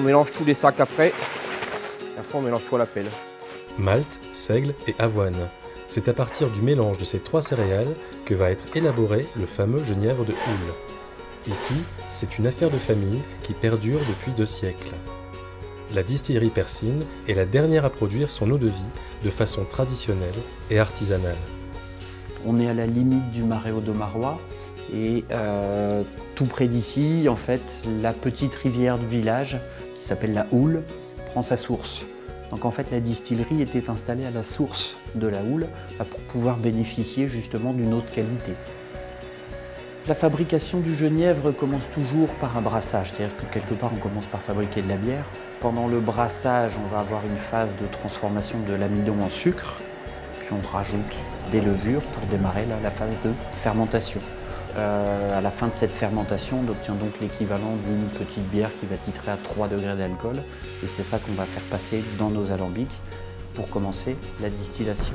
mélange tous les sacs après. Et après, on mélange tout à la pelle. Malt, seigle et avoine. C'est à partir du mélange de ces 3 céréales que va être élaboré le fameux genièvre de Houle. Ici, c'est une affaire de famille qui perdure depuis 2 siècles. La distillerie Persine est la dernière à produire son eau de vie de façon traditionnelle et artisanale. On est à la limite du Marais Audomarois et tout près d'ici, en fait, la petite rivière du village, qui s'appelle la Houle, prend sa source. Donc en fait, la distillerie était installée à la source de la Houle pour pouvoir bénéficier justement d'une eau de qualité. La fabrication du genièvre commence toujours par un brassage, c'est-à-dire que quelque part on commence par fabriquer de la bière. Pendant le brassage, on va avoir une phase de transformation de l'amidon en sucre, puis on rajoute des levures pour démarrer la phase de fermentation. À la fin de cette fermentation, on obtient donc l'équivalent d'une petite bière qui va titrer à 3 degrés d'alcool, et c'est ça qu'on va faire passer dans nos alambics pour commencer la distillation.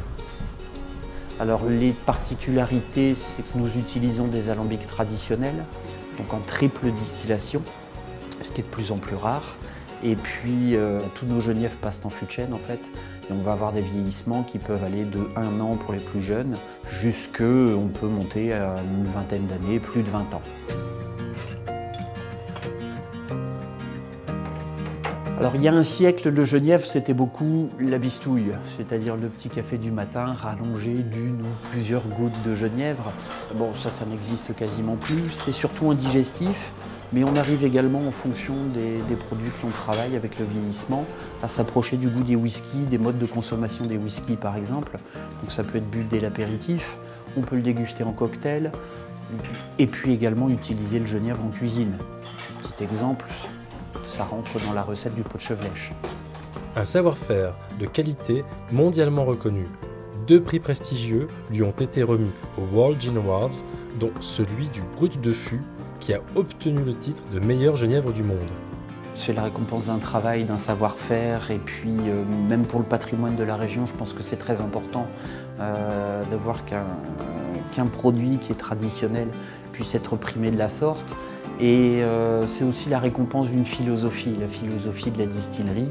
Alors les particularités, c'est que nous utilisons des alambics traditionnels, donc en triple distillation, ce qui est de plus en plus rare. Et puis tous nos genièvres passent en fût de chêne en fait, et on va avoir des vieillissements qui peuvent aller de 1 an pour les plus jeunes, jusqu'à on peut monter à une vingtaine d'années, plus de 20 ans. Alors il y a un siècle, le genièvre, c'était beaucoup la bistouille, c'est-à-dire le petit café du matin rallongé d'une ou plusieurs gouttes de genièvre. Bon, ça n'existe quasiment plus, c'est surtout un digestif, mais on arrive également, en fonction des produits que l'on travaille avec le vieillissement, à s'approcher du goût des whiskies, des modes de consommation des whiskies par exemple. Donc ça peut être bu dès l'apéritif, on peut le déguster en cocktail, et puis également utiliser le genièvre en cuisine. Petit exemple, ça rentre dans la recette du pot de chevelèche. Un savoir-faire de qualité mondialement reconnu. 2 prix prestigieux lui ont été remis aux World Gin Awards, dont celui du Brut de Fût, qui a obtenu le titre de meilleur genièvre du monde. C'est la récompense d'un travail, d'un savoir-faire, et puis même pour le patrimoine de la région, je pense que c'est très important de voir qu'un produit qui est traditionnel puisse être primé de la sorte. Et c'est aussi la récompense d'une philosophie, la philosophie de la distillerie.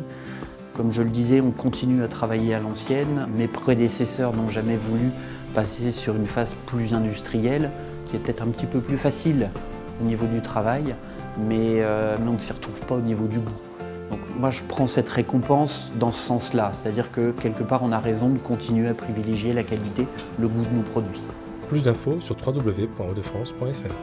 Comme je le disais, on continue à travailler à l'ancienne. Mes prédécesseurs n'ont jamais voulu passer sur une phase plus industrielle, qui est peut-être un petit peu plus facile au niveau du travail, mais on ne s'y retrouve pas au niveau du goût. Donc moi je prends cette récompense dans ce sens-là, c'est-à-dire que quelque part on a raison de continuer à privilégier la qualité, le goût de nos produits. Plus d'infos sur www.eaudefrance.fr.